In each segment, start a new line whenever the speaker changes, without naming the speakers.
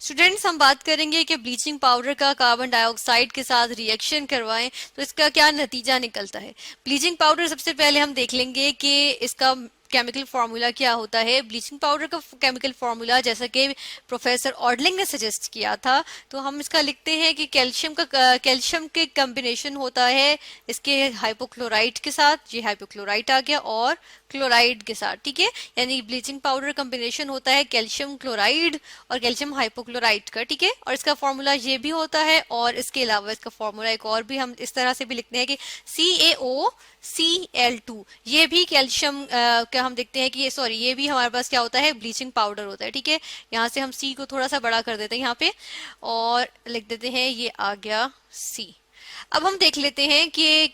Students, हम बात करेंगे कि ब्लीचिंग पाउडर का कार्बन डाइऑक्साइड के साथ रिएक्शन करवाएं तो इसका क्या नतीजा निकलता है। ब्लीचिंग पाउडर सबसे पहले हम देख लेंगे कि इसका केमिकल फार्मूला क्या होता है। ब्लीचिंग पाउडर का केमिकल फार्मूला जैसा कि प्रोफेसर ऑर्डलिंग ने सजेस्ट किया था, तो हम इसका लिखते हैं कि कैल्शियम के कॉम्बिनेशन होता है इसके हाइपोक्लोराइड के साथ, ये हाइपोक्लोराइड आ गया, और क्लोराइड के साथ, ठीक है। यानी ब्लीचिंग पाउडर कॉम्बिनेशन होता है कैल्शियम क्लोराइड और कैल्शियम हाइपोक्लोराइड का, ठीक है। और इसका फॉर्मूला ये भी होता है, और इसके अलावा इसका फॉर्मूला एक और भी हम इस तरह से भी लिखते हैं कि CaOCl2, ये भी कैल्शियम क्या हम देखते हैं कि ये भी हमारे पास क्या होता है, ब्लीचिंग पाउडर होता है, ठीक है। यहाँ से हम सी को थोड़ा सा बड़ा कर देते हैं यहाँ पे और लिख देते हैं ये आ गया सी। अब हम देख लेते हैं कि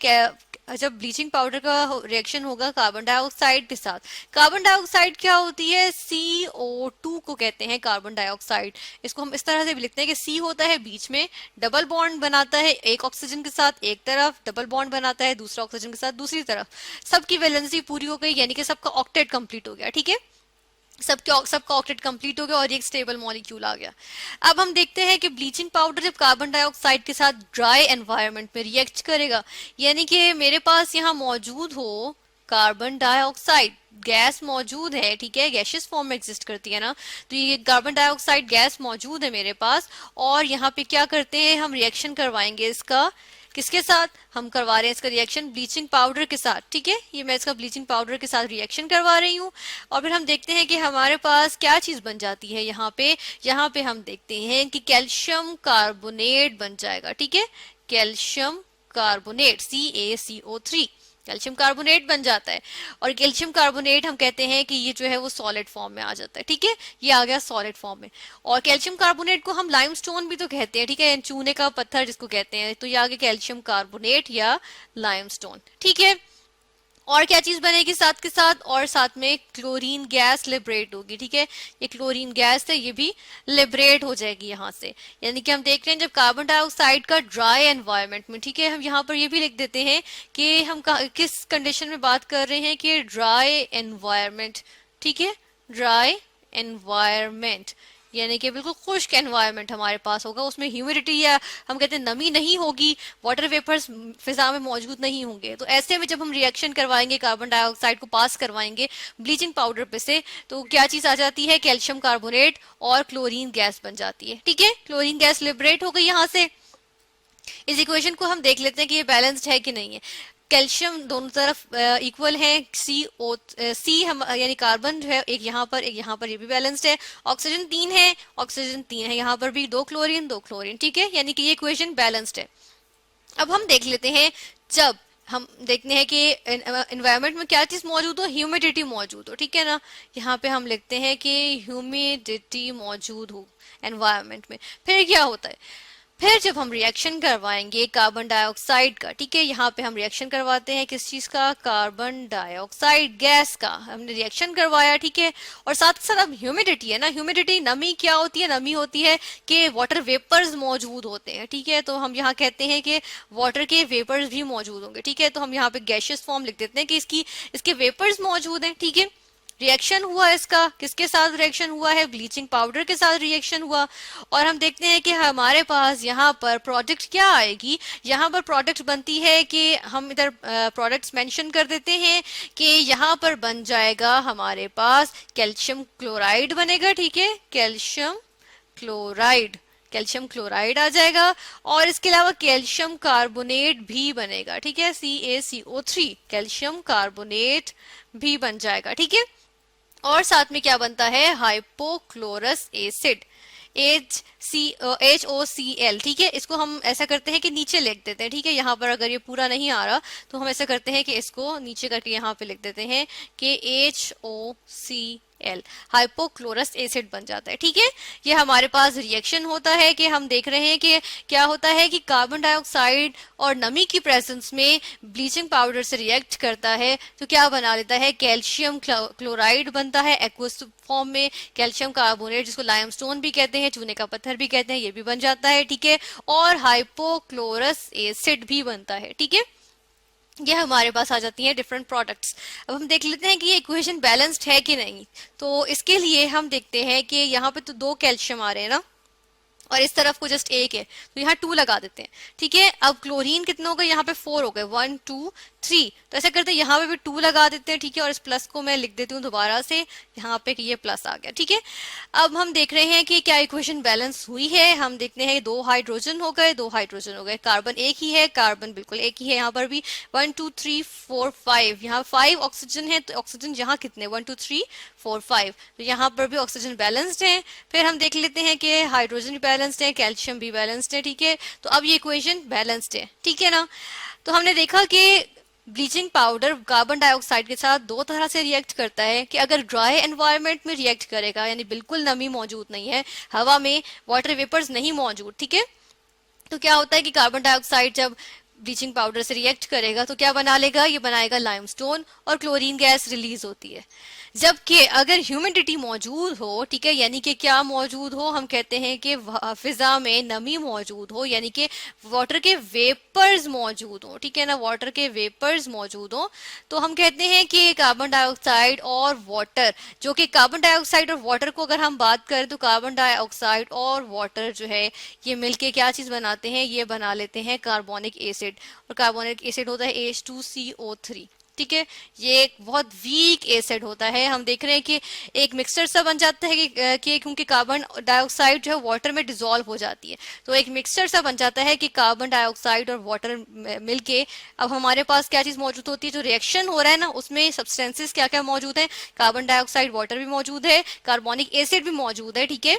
जब ब्लीचिंग पाउडर का रिएक्शन होगा कार्बन डाइऑक्साइड के साथ, कार्बन डाइऑक्साइड क्या होती है, CO2 को कहते हैं कार्बन डाइऑक्साइड। इसको हम इस तरह से भी लिखते हैं कि C होता है बीच में, डबल बॉन्ड बनाता है एक ऑक्सीजन के साथ एक तरफ, डबल बॉन्ड बनाता है दूसरा ऑक्सीजन के साथ दूसरी तरफ। सबकी वैलेंसी पूरी हो गई, यानी कि सबका ऑक्टेट कंप्लीट हो गया, ठीक है। सबका ऑक्टेट कंप्लीट हो गया और ये एक स्टेबल मॉलिक्यूल आ गया। अब हम देखते हैं कि ब्लीचिंग पाउडर जब कार्बन डाइऑक्साइड के साथ ड्राई एनवायरनमेंट में रिएक्ट करेगा, यानी कि मेरे पास यहाँ मौजूद हो कार्बन डाइऑक्साइड गैस मौजूद है, ठीक है, गैसियस फॉर्म में एग्जिस्ट करती है ना, तो ये कार्बन डाइऑक्साइड गैस मौजूद है मेरे पास। और यहाँ पे क्या करते हैं, हम रिएक्शन करवाएंगे इसका, किसके साथ हम करवा रहे हैं इसका रिएक्शन, ब्लीचिंग पाउडर के साथ, ठीक है। ये मैं इसका ब्लीचिंग पाउडर के साथ रिएक्शन करवा रही हूँ। और फिर हम देखते हैं कि हमारे पास क्या चीज बन जाती है। यहाँ पे हम देखते हैं कि कैल्शियम कार्बोनेट बन जाएगा, ठीक है, calcium carbonate CaCO3, calcium carbonate बन जाता है। और कैल्शियम कार्बोनेट हम कहते हैं कि ये जो है वो सॉलिड फॉर्म में आ जाता है, ठीक है, ये आ गया सॉलिड फॉर्म में। और कैल्शियम कार्बोनेट को हम लाइमस्टोन भी तो कहते हैं, ठीक है, चूने का पत्थर जिसको कहते हैं, तो ये आ गया कैल्शियम कार्बोनेट या लाइमस्टोन, ठीक है। और क्या चीज बनेगी साथ के साथ, और साथ में क्लोरीन गैस लिबरेट होगी, ठीक है। ये क्लोरीन गैस है, ये भी लिबरेट हो जाएगी यहाँ से। यानी कि हम देख रहे हैं जब कार्बन डाइऑक्साइड का ड्राई एनवायरनमेंट में, ठीक है, हम यहाँ पर ये भी लिख देते हैं कि हम किस कंडीशन में बात कर रहे हैं कि ड्राई एनवायरनमेंट, ठीक है, ड्राई एनवायरनमेंट, यानी कि बिल्कुल खुश्क एनवायरनमेंट हमारे पास होगा, उसमें ह्यूमिडिटी या हम कहते हैं नमी नहीं होगी, वाटर वेपर्स फिजा में मौजूद नहीं होंगे। तो ऐसे में जब हम रिएक्शन करवाएंगे, कार्बन डाइऑक्साइड को पास करवाएंगे ब्लीचिंग पाउडर पे से, तो क्या चीज आ जाती है, कैल्शियम कार्बोनेट और क्लोरीन गैस बन जाती है, ठीक है। क्लोरीन गैस लिबरेट हो गई यहाँ से। इस इक्वेशन को हम देख लेते हैं कि ये बैलेंस्ड है कि नहीं है। कैल्शियम दोनों तरफ इक्वल है, सी हम यानी कार्बन जो है एक यहाँ पर एक यहाँ पर, ये भी बैलेंस्ड है। ऑक्सीजन 3 है, ऑक्सीजन 3 है, यहाँ पर भी 2 क्लोरीन 2 क्लोरीन, ठीक है, यानी कि ये इक्वेशन बैलेंस्ड है। अब हम देख लेते हैं, जब हम देखते हैं कि एनवायरनमेंट में क्या चीज मौजूद हो, ह्यूमिडिटी मौजूद हो, ठीक है ना। यहाँ पे हम लिखते हैं कि ह्यूमिडिटी मौजूद हो एनवायरनमेंट में, फिर क्या होता है, फिर जब हम रिएक्शन करवाएंगे कार्बन डाइऑक्साइड का, ठीक है, यहाँ पे हम रिएक्शन करवाते हैं किस चीज का, कार्बन डाइऑक्साइड गैस का हमने रिएक्शन करवाया, ठीक है। और साथ ही साथ अब ह्यूमिडिटी है ना, ह्यूमिडिटी नमी क्या होती है, नमी होती है कि वाटर वेपर्स मौजूद होते हैं, ठीक है। तो हम यहाँ कहते हैं कि वाटर के वेपर्स भी मौजूद होंगे, ठीक है। तो हम यहाँ पे गैशियस फॉर्म लिख देते हैं कि इसके वेपर्स मौजूद हैं, ठीक है। रिएक्शन हुआ इसका, किसके साथ रिएक्शन हुआ है, ब्लीचिंग पाउडर के साथ रिएक्शन हुआ। और हम देखते हैं कि हमारे पास यहाँ पर प्रोडक्ट क्या आएगी, यहाँ पर प्रोडक्ट बनती है कि हम इधर प्रोडक्ट्स मेंशन कर देते हैं कि यहाँ पर बन जाएगा हमारे पास कैल्शियम क्लोराइड बनेगा, ठीक है, कैल्शियम क्लोराइड, कैल्शियम क्लोराइड आ जाएगा। और इसके अलावा कैल्शियम कार्बोनेट भी बनेगा, ठीक है, CaCO3, कैल्शियम कार्बोनेट भी बन जाएगा, ठीक है। और साथ में क्या बनता है, हाइपोक्लोरस एसिड, HOCl, ठीक है। इसको हम ऐसा करते हैं कि नीचे लिख देते हैं, ठीक है। यहाँ पर अगर ये पूरा नहीं आ रहा तो हम ऐसा करते हैं कि इसको नीचे करके यहाँ पे लिख देते हैं कि HOCl, हाइपोक्लोरस एसिड बन जाता है, ठीक है। ये हमारे पास रिएक्शन होता है कि हम देख रहे हैं कि क्या होता है कि कार्बन डाइऑक्साइड और नमी की प्रेजेंस में ब्लीचिंग पाउडर से रिएक्ट करता है, तो क्या बना लेता है, कैल्शियम क्लोराइड बनता है एक्वस फॉर्म में, कैल्शियम कार्बोनेट जिसको लाइमस्टोन भी कहते हैं, चूने का पत्थर भी कहते हैं, ये भी बन जाता है, ठीक है। और हाइपोक्लोरस एसिड भी बनता है, ठीक है। ये हमारे पास आ जाती हैं डिफरेंट प्रोडक्ट्स। अब हम देख लेते हैं कि ये इक्वेशन बैलेंस्ड है कि नहीं। तो इसके लिए हम देखते हैं कि यहाँ पे तो 2 कैल्शियम आ रहे हैं ना, और इस तरफ को जस्ट एक है, तो यहाँ 2 लगा देते हैं। ठीक है, अब क्लोरीन कितने हो गए, यहाँ पे 4 हो गए, 1 2 3, तो ऐसा करते हैं यहाँ पे भी 2 लगा देते हैं। ठीक है, और इस प्लस को मैं लिख देती हूँ दोबारा से यहाँ पे कि ये प्लस आ गया। ठीक है, अब हम देख रहे हैं कि क्या इक्वेशन बैलेंस हुई है। हम देखते हैं 2 हाइड्रोजन हो गए, 2 हाइड्रोजन हो गए, कार्बन एक ही है, कार्बन बिल्कुल एक ही है, यहाँ पर भी 1 2 3 4 5, यहाँ 5 ऑक्सीजन है, तो ऑक्सीजन यहाँ कितने 1 2 3 4 5, तो यहाँ पर भी ऑक्सीजन बैलेंस्ड है। फिर हम देख लेते हैं कि हाइड्रोजन भी बैलेंस्ड है, कैल्शियम भी बैलेंस्ड है। ठीक है, तो अब ये इक्वेशन बैलेंस्ड है। ठीक है ना, तो हमने देखा कि ब्लीचिंग पाउडर कार्बन डाइऑक्साइड के साथ दो तरह से रिएक्ट करता है कि अगर ड्राई एनवायरनमेंट में रिएक्ट करेगा, यानी बिल्कुल नमी मौजूद नहीं है, हवा में वाटर वेपर्स नहीं मौजूद, ठीक है, तो क्या होता है कि कार्बन डाइऑक्साइड जब ब्लीचिंग पाउडर से रिएक्ट करेगा तो क्या बना लेगा, ये बनाएगा लाइमस्टोन और क्लोरीन गैस रिलीज होती है। जबकि अगर ह्यूमिडिटी मौजूद हो, ठीक है, यानी कि क्या मौजूद हो, हम कहते हैं कि फिजा में नमी मौजूद हो, यानी कि वाटर के वेपर्स मौजूद हो, ठीक है ना, वाटर के वेपर्स मौजूद हो, तो हम कहते हैं कि कार्बन डाइऑक्साइड और वाटर, जो कि कार्बन डाइऑक्साइड और वाटर को अगर हम बात करें तो कार्बन डाइऑक्साइड और वाटर जो है ये मिलके क्या चीज बनाते हैं, ये बना लेते हैं कार्बोनिक एसिड, और कार्बोनिक एसिड होता है H2CO3। ठीक है, ये एक बहुत वीक एसिड होता है। हम देख रहे हैं कि एक मिक्सचर सा बन जाता है कि क्योंकि कार्बन डाइऑक्साइड जो है वाटर में डिसॉल्व हो जाती है, तो एक मिक्सचर सा बन जाता है कि कार्बन डाइऑक्साइड और वाटर मिलके अब हमारे पास क्या चीज मौजूद होती है, जो रिएक्शन हो रहा है ना उसमें सब्सटेंसेस क्या क्या मौजूद है, कार्बन डाइऑक्साइड वाटर भी मौजूद है, कार्बोनिक एसिड भी मौजूद है। ठीक है,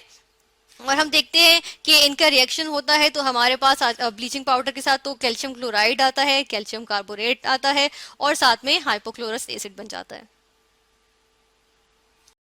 और हम देखते हैं कि इनका रिएक्शन होता है तो हमारे पास ब्लीचिंग पाउडर के साथ तो कैल्शियम क्लोराइड आता है, कैल्शियम कार्बोनेट आता है, और साथ में हाइपोक्लोरस एसिड बन जाता है।